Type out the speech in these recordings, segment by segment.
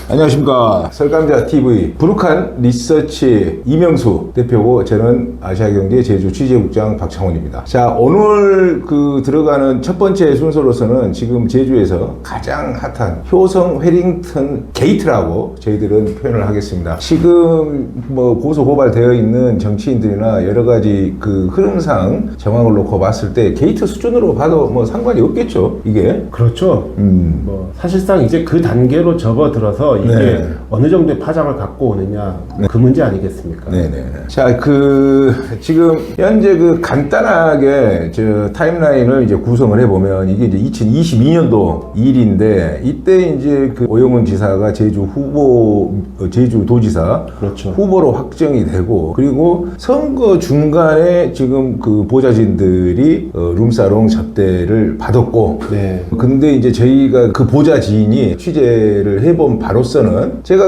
안녕하십니까. 설감자TV 브루칸 리서치 이명수 대표고, 저는 아시아경제 제주 취재국장 박창원입니다. 자, 오늘 들어가는 첫 번째 순서로서는 지금 제주에서 가장 핫한 효성 웨링턴 게이트라고 저희들은 표현을 하겠습니다. 지금 뭐 고소 고발되어 있는 정치인들이나 여러 가지 흐름상 정황을 놓고 봤을 때 게이트 수준으로 봐도 뭐 상관이 없겠죠, 이게. 그렇죠. 뭐 사실상 이제 그 단계로 접어들어서 이게 네. 어느 정도의 파장을 갖고 오느냐, 네. 그 문제 아니겠습니까? 네네. 자, 지금 현재 간단하게 타임라인을 이제 구성을 해보면, 이게 이제 2022년도 일인데, 이때 이제 오영훈 지사가 제주도지사 그렇죠. 후보로 확정이 되고, 그리고 선거 중간에 지금 보좌진들이 룸사롱 접대를 받았고, 네. 근데 이제 저희가 보좌진이 취재를 해본 바로서는, 제가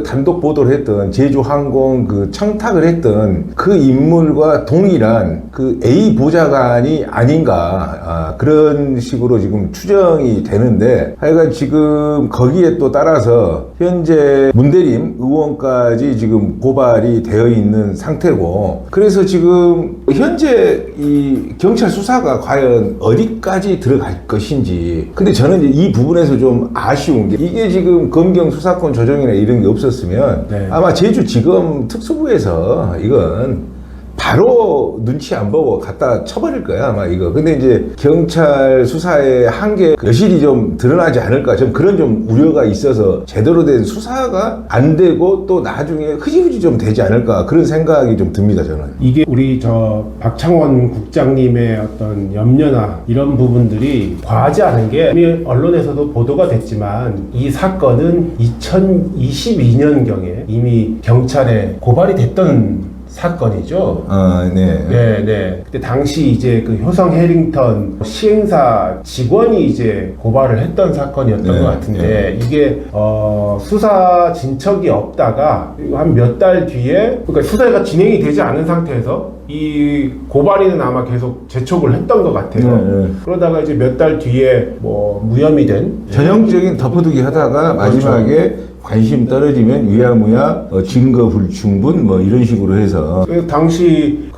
단독 보도를 했던 제주항공 청탁을 했던 그 인물과 동일한 A 보좌관이 아닌가, 그런 식으로 지금 추정이 되는데, 하여간 지금 거기에 또 따라서 현재 문대림 의원까지 지금 고발이 되어 있는 상태고, 그래서 지금 현재 이 경찰 수사가 과연 어디까지 들어갈 것인지. 근데 저는 이제 이 부분에서 좀 아쉬운 게, 이게 지금 검경 수사권 조정이나 이런 게 없었으면 네. 아마 제주지검 특수부에서 이건 바로 눈치 안 보고 갖다 쳐버릴 거야, 아마 이거. 근데 이제 경찰 수사의 한계, 여실히 좀 드러나지 않을까, 좀 그런 좀 우려가 있어서 제대로 된 수사가 안 되고 또 나중에 흐지부지 좀 되지 않을까, 그런 생각이 좀 듭니다, 저는. 이게 우리 박창원 국장님의 어떤 염려나 이런 부분들이 과하지 않은 게, 이미 언론에서도 보도가 됐지만 이 사건은 2022년경에 이미 경찰에 고발이 됐던 사건이죠. 네. 네. 그때 당시 이제 효성 해링턴 시행사 직원이 이제 고발을 했던 사건이었던 네, 것 같은데, 이게 수사 진척이 없다가 한 몇 달 뒤에, 그러니까 수사가 진행이 되지 않은 상태에서 이 고발인은 아마 계속 재촉을 했던 것 같아요. 네. 그러다가 이제 몇 달 뒤에 뭐 무혐의 된 전형적인 덮어두기 하다가 마지막에 그렇죠. 관심 떨어지면 위야무야, 증거 불충분, 뭐 이런 식으로 해서. 당시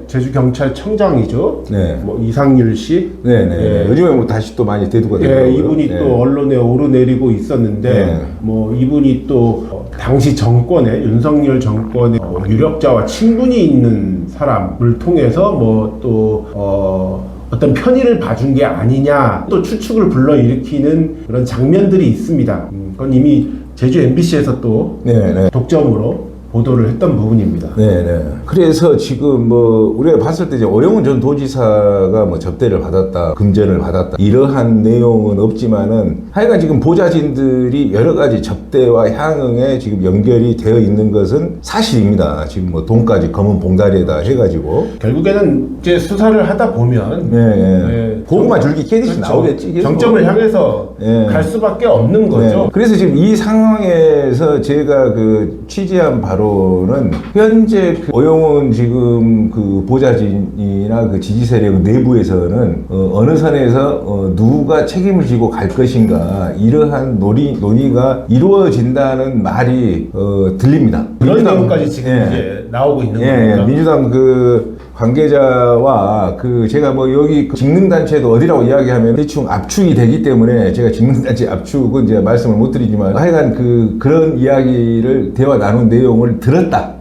제주경찰청장이죠. 네. 뭐 이상률 씨. 네네. 네. 요즘에 뭐 다시 또 많이 대두가 되더라고요. 네, 이분이 네. 또 언론에 오르내리고 있었는데, 네. 뭐 이분이 또 당시 정권에, 윤석열 정권에 유력자와 친분이 있는 사람을 통해서 뭐 또 어떤 편의를 봐준 게 아니냐, 또 추측을 불러일으키는 그런 장면들이 있습니다. 그건 이미 제주 MBC에서 또 네네. 독점으로 보도를 했던 부분입니다. 네네. 그래서 지금 우리가 봤을 때 이제 오영훈 전 도지사가 접대를 받았다, 금전을 받았다, 이러한 내용은 없지만은, 하여간 지금 보좌진들이 여러 가지 접대와 향응에 지금 연결이 되어 있는 것은 사실입니다. 지금 돈까지 검은 봉다리에다 해가지고. 결국에는 이제 수사를 하다 보면, 네. 고구마 줄기 캐듯이 그렇죠. 나오겠지. 계속. 정점을 향해서 네. 갈 수밖에 없는 거죠. 네. 그래서 지금 이 상황에서 제가 취재한 바로는, 현재 오영훈 지금 보좌진이나 지지 세력 내부에서는 어느 선에서 누가 책임을 지고 갈 것인가, 이러한 논의가 이루어진다는 말이 들립니다. 그런 내용까지 지금 이제 나오고 있는 겁니다. 민주당 관계자와 제가 여기 직능단체도 어디라고 이야기하면 대충 압축이 되기 때문에 제가 직능단체 압축은 이제 말씀을 못 드리지만, 하여간 그런 이야기를 대화 나눈 내용을 들었다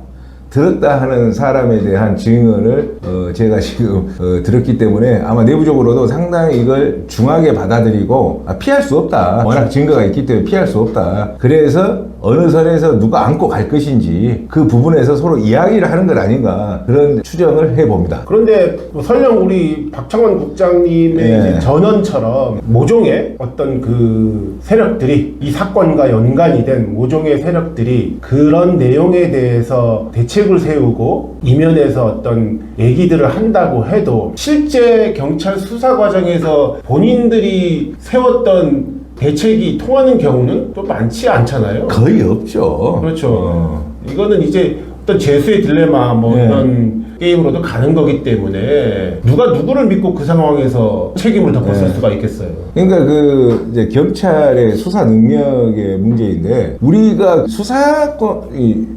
하는 사람에 대한 증언을 제가 지금 들었기 때문에, 아마 내부적으로도 상당히 이걸 중하게 받아들이고, 피할 수 없다, 워낙 증거가 있기 때문에 피할 수 없다, 그래서 어느 선에서 누가 안고 갈 것인지 그 부분에서 서로 이야기를 하는 것 아닌가, 그런 추정을 해봅니다. 그런데 설령 우리 박창원 국장님의 이제 전언처럼 모종의 어떤 세력들이, 이 사건과 연관이 된 모종의 세력들이 그런 내용에 대해서 대책을 세우고 이면에서 어떤 얘기들을 한다고 해도, 실제 경찰 수사 과정에서 본인들이 세웠던 대책이 통하는 경우는 또 많지 않잖아요. 거의 없죠. 그렇죠. 이거는 이제 어떤 재수의 딜레마, 이런 게임으로도 가는 거기 때문에 누가 누구를 믿고 그 상황에서 책임을 덮었을 수가 있겠어요. 그러니까 그 이제 경찰의 수사 능력의 문제인데 우리가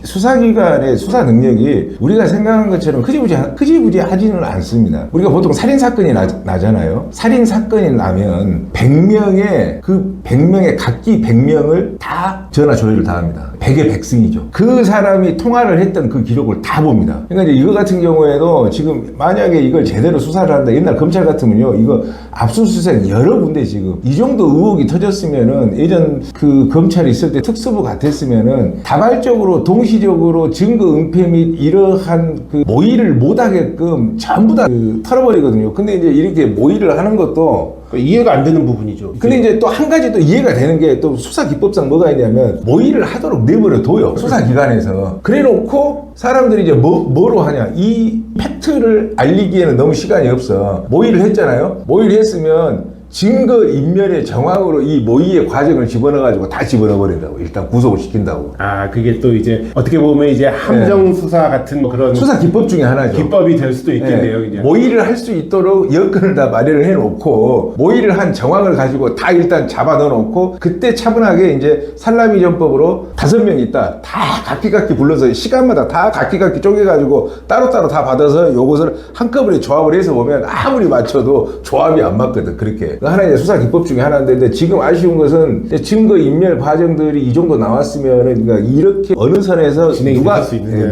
수사기관의 수사 능력이 우리가 생각한 것처럼 흐지부지하지는 않습니다. 우리가 보통 살인 사건이 나잖아요. 살인 사건이 나면 100명의 그 100명의 각기 100명을 다 전화 조회를 다 합니다. 100의 100승이죠. 그 사람이 통화를 했던 그 기록을 다 봅니다. 그러니까 이제 이거 같은 경우에도 지금 만약에 이걸 제대로 수사를 한다. 옛날 검찰 같으면요. 이거 압수수색 여러 군데 지금 이 정도 의혹이 터졌으면은 예전 그 검찰이 있을 때 특수부 같았으면은 다발적으로 동시적으로 증거 은폐 및 이러한 그 모의를 못하게끔 전부 다 털어버리거든요. 근데 이제 이렇게 모의를 하는 것도 이해가 안 되는 부분이죠. 근데 이제 또 한 가지 또 이해가 되는 게 또 수사 기법상 뭐가 있냐면 모의를 하도록 내버려 둬요. 수사기관에서. 그래 놓고 사람들이 이제 뭐로 하냐. 이 팩트를 알리기에는 너무 시간이 없어. 모의를 했잖아요. 모의를 했으면 증거 인멸의 정황으로 이 모의의 과정을 집어넣어가지고 다 집어넣어버린다고. 일단 구속을 시킨다고. 아, 그게 또 이제 어떻게 보면 이제 함정 수사 같은 그런 수사 기법 중에 하나죠. 기법이 될 수도 있겠네요. 이제. 모의를 할 수 있도록 여건을 다 마련을 해놓고 모의를 한 정황을 가지고 다 일단 잡아 넣어놓고 그때 차분하게 이제 살라미 전법으로 5명 있다. 다 각기 불러서 시간마다 다 각기 쪼개가지고 따로따로 다 받아서 요것을 한꺼번에 조합을 해서 보면 아무리 맞춰도 조합이 안 맞거든. 그렇게. 하나의 수사 기법 중에 하나인데 지금 아쉬운 것은 증거 인멸 과정들이 이 정도 나왔으면 그러니까 이렇게 어느 선에서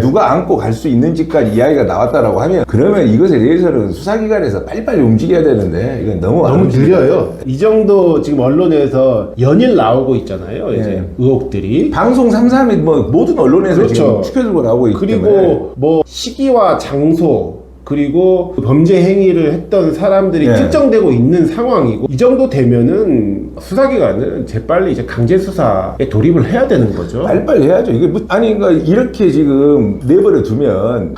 누가 안고 갈 수 있는지까지 이야기가 나왔다라고 하면 그러면 이것에 대해서는 수사기관에서 빨리빨리 움직여야 되는데 이건 너무 느려요. 이 정도 지금 언론에서 연일 나오고 있잖아요. 이제 의혹들이 방송 3사 및 뭐 모든 언론에서 그렇죠. 지금 추켜들고 나오고 있기 때문에 그리고 뭐 시기와 장소 그리고 범죄 행위를 했던 사람들이 특정되고 있는 상황이고 이 정도 되면은 수사기관은 재빨리 이제 강제 수사에 돌입을 해야 되는 거죠. 빨리빨리 해야죠. 이게 그러니까 이렇게 지금 내버려 두면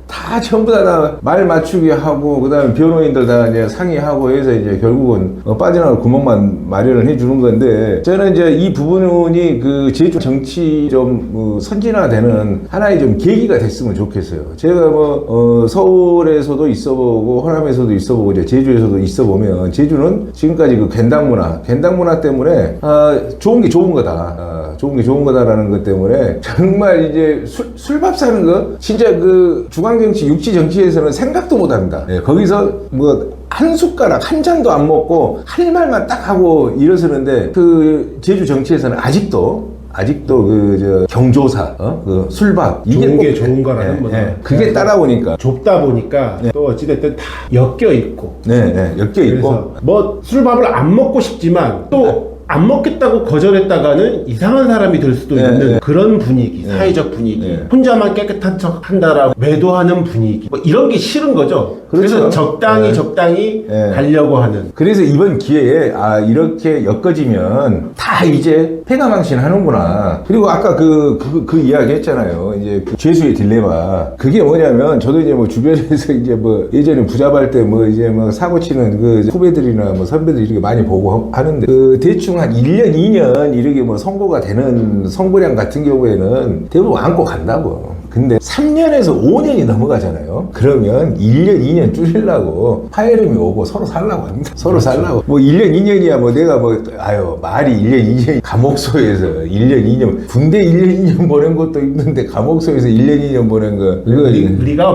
다 전부 다 말 맞추기 하고 그다음에 변호인들 다 이제 상의하고 해서 이제 결국은 빠져나갈 구멍만 마련을 해주는 건데 저는 이제 이 부분이 그 제주 정치 좀 선진화되는 하나의 좀 계기가 됐으면 좋겠어요. 제가 서울에서도 있어보고 호남에서도 있어보고 이제 제주에서도 있어보면 제주는 지금까지 그 괜당 문화 때문에 좋은 게 좋은 거다. 좋은 게 좋은 거다라는 것 때문에 정말 이제 술밥 사는 거 진짜 그 중앙정치 육지 정치에서는 생각도 못 합니다. 거기서 한 숟가락 한 잔도 안 먹고 할 말만 딱 하고 일어서는데 그 제주 정치에서는 아직도 그 경조사, 그 술밥 좋은 게 좋은가라는 거죠. 그게 따라오니까 좁다 보니까 또 어찌됐든 다 엮여 있고, 엮여 있고 뭐 술밥을 안 먹고 싶지만 또 안 먹겠다고 거절했다가는 이상한 사람이 될 수도 있는 그런 분위기, 사회적 분위기. 혼자만 깨끗한 척 한다라고 매도하는 분위기. 뭐 이런 게 싫은 거죠. 그래서 적당히 가려고 하는. 그래서 이번 기회에 이렇게 엮어지면 다 이제 패가망신 하는구나. 그리고 아까 그 이야기 했잖아요. 이제 그 죄수의 딜레마. 그게 뭐냐면 저도 이제 주변에서 이제 예전에 부잡할 때 이제 사고 치는 그 후배들이나 선배들 이렇게 많이 보고 하는데 대충 한 1년, 2년 이렇게 선고가 되는 선고량 같은 경우에는 대부분 안고 간다고. 근데 3년에서 5년이 넘어가잖아요. 그러면 1년, 2년 줄이려고 파열음이 오고 서로 살라고 합니다. 서로 살라고. 1년, 2년이야 내가 말이 1년, 2년 감옥소에서 1년, 2년 군대 1년, 2년 보낸 것도 있는데 감옥소에서 1년, 2년 보낸 거 의리가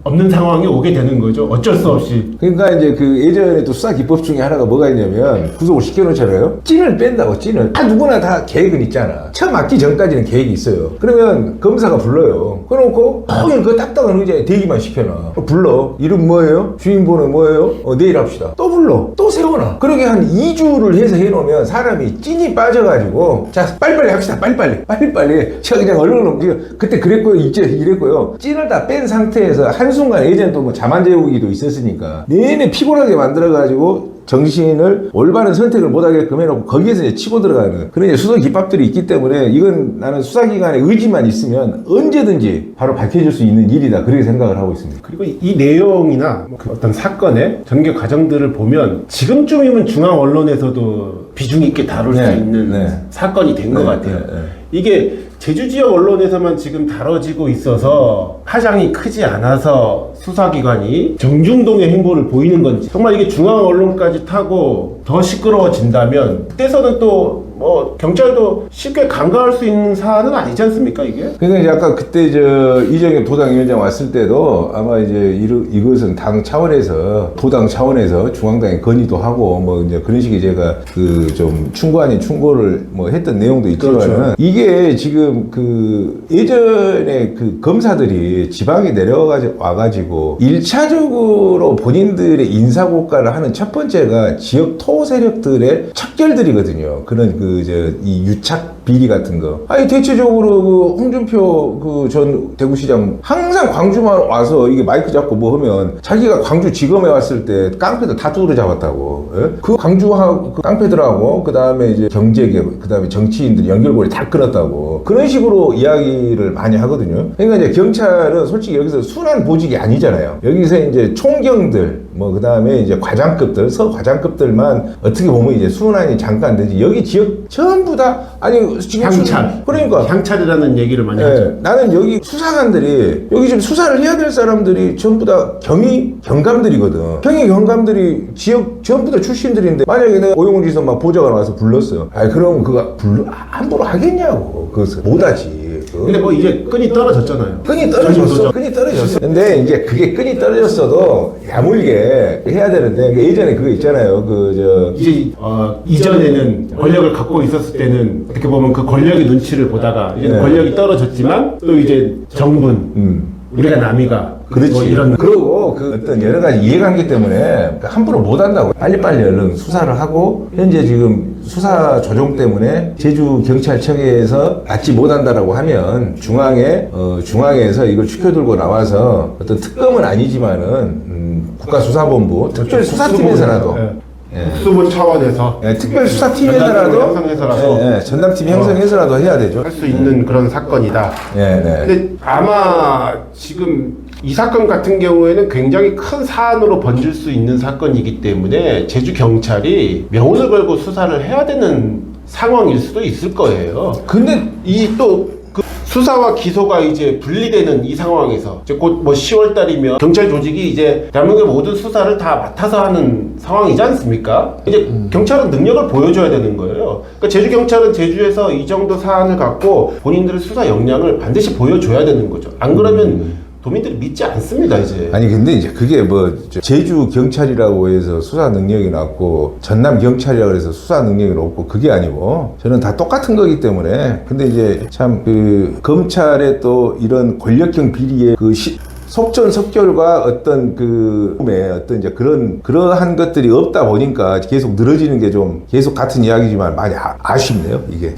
없는 상황이 오게 되는 거죠. 어쩔 수 없이. 그러니까 이제 예전에 또 수사 기법 중에 하나가 뭐가 있냐면 구속을 시켜놓잖아요. 찐을 뺀다고 찐을. 누구나 다 계획은 있잖아. 처음 맞기 전까지는 계획이 있어요. 그러면 검사가 불러요. 그러놓고 그 딱딱한 의자에 대기만 시켜놔. 불러. 이름 뭐예요? 주인번호 뭐예요? 내일 합시다. 또 불러. 또 세워놔. 그렇게 한 2주를 해서 해놓으면 사람이 찐이 빠져가지고 자 빨리빨리 합시다. 빨리빨리. 제가 그냥 얼른 움직여. 그때 그랬고요. 이제 이랬고요. 찐을 다 뺀 상태에서 한순간 예전에 또 자만재우기도 있었으니까 내내 피곤하게 만들어가지고 정신을 올바른 선택을 못하게끔 해놓고 거기에서 이제 치고 들어가는 그런 수사 기법들이 있기 때문에 이건 나는 수사기관의 의지만 있으면 언제든지 바로 밝혀질 수 있는 일이다 그렇게 생각을 하고 있습니다. 그리고 이 내용이나 어떤 사건의 전개 과정들을 보면 지금쯤이면 중앙 언론에서도 비중 있게 다룰 수 있는 사건이 된 것 같아요. 이게 제주 지역 언론에서만 지금 다뤄지고 있어서 파장이 크지 않아서 수사기관이 정중동의 행보를 보이는 건지, 정말 이게 중앙 언론까지 타고 더 시끄러워진다면 그때서는 또 뭐 경찰도 쉽게 간과할 수 있는 사안은 아니지 않습니까, 이게? 그러니까 이제 아까 그때 저 이정엽 도당위원장 왔을 때도 아마 이제 이것은 당 차원에서, 도당 차원에서 중앙당에 건의도 하고 뭐 이제 그런 식의 제가 그 좀 충고 아닌 충고를 뭐 했던 내용도 있지만은, 그렇죠. 이게 지금 그 예전에 그 검사들이 지방에 와가지고 1차적으로 본인들의 인사고과를 하는 첫 번째가 지역 토 세력들의 척결들이거든요. 그런 이 유착 비리 같은 거. 아니, 대체적으로 그 홍준표 그 전 대구시장 항상 광주만 와서 이게 마이크 잡고 뭐 하면 자기가 광주 지검에 왔을 때 깡패들 다 두드려 잡았다고. 예? 그 광주하고 그 깡패들하고 그 다음에 이제 경제계, 그 다음에 정치인들 연결고리 다 끊었다고. 그런 식으로 이야기를 많이 하거든요. 그러니까 이제 경찰은 솔직히 여기서 순한 보직이 아니잖아요. 여기서 이제 총경들, 뭐 그 다음에 이제 과장급들, 서과장급들만 어떻게 보면 이제 순환이 잠깐 되지. 여기 지역 전부 다, 아니 지금 향찰. 그러니까 향찰이라는 얘기를 많이 하죠. 나는 여기 수사관들이, 여기 지금 수사를 해야 될 사람들이 전부 다 경감들이거든. 경감들이 지역 전부 다 출신들인데, 만약에 내가 오용지에서 막 보좌관 와서 불렀어. 아니 그럼 그거 함부로 하겠냐고. 그것을 못하지. 근데 뭐 이제 끈이 떨어졌잖아요. 끈이 떨어졌어. 끈이 떨어졌어. 근데 이제 그게 끈이 떨어졌어도 야물게 해야 되는데, 예전에 그거 있잖아요. 이제 이전에는 권력을 갖고 있었을 때는 어떻게 보면 그 권력의 눈치를 보다가 이제 네. 권력이 떨어졌지만 또 이제 정분, 우리가 남이가 그렇지. 뭐 이런. 그리고 그 어떤 여러 가지 이해관계 때문에 함부로 못 한다고. 빨리빨리 얼른 수사를 하고, 현재 지금 수사 조정 때문에 제주 경찰청에서 받지 못한다라고 하면 중앙에서 이걸 추켜들고 나와서 어떤 특검은 아니지만은 국가수사본부 특별수사팀에서라도 특수본 차원에서 특별수사팀에서라도 형성해서라도 전담팀 형성해서라도 해야 되죠. 할 수 있는 그런 사건이다. 근데 아마 지금 이 사건 같은 경우에는 굉장히 큰 사안으로 번질 수 있는 사건이기 때문에 제주 경찰이 명운을 걸고 수사를 해야 되는 상황일 수도 있을 거예요. 근데 이 또 그 수사와 기소가 이제 분리되는 이 상황에서 이제 곧 뭐 10월 달이면 경찰 조직이 이제 대한민국의 모든 수사를 다 맡아서 하는 상황이지 않습니까? 이제 경찰은 능력을 보여줘야 되는 거예요. 그러니까 제주 경찰은 제주에서 이 정도 사안을 갖고 본인들의 수사 역량을 반드시 보여줘야 되는 거죠. 안 그러면 도민들이 믿지 않습니다, 이제. 아니 근데 이제 그게 뭐 제주 경찰이라고 해서 수사 능력이 낮고 전남 경찰이라고 해서 수사 능력이 높고 그게 아니고, 저는 다 똑같은 거기 때문에. 근데 이제 참 그 검찰의 또 이런 권력형 비리의 그 속전속결과 어떤 어떤 이제 그러한 것들이 없다 보니까 계속 늘어지는 게 좀 계속 같은 이야기지만 많이 아쉽네요, 이게. 자,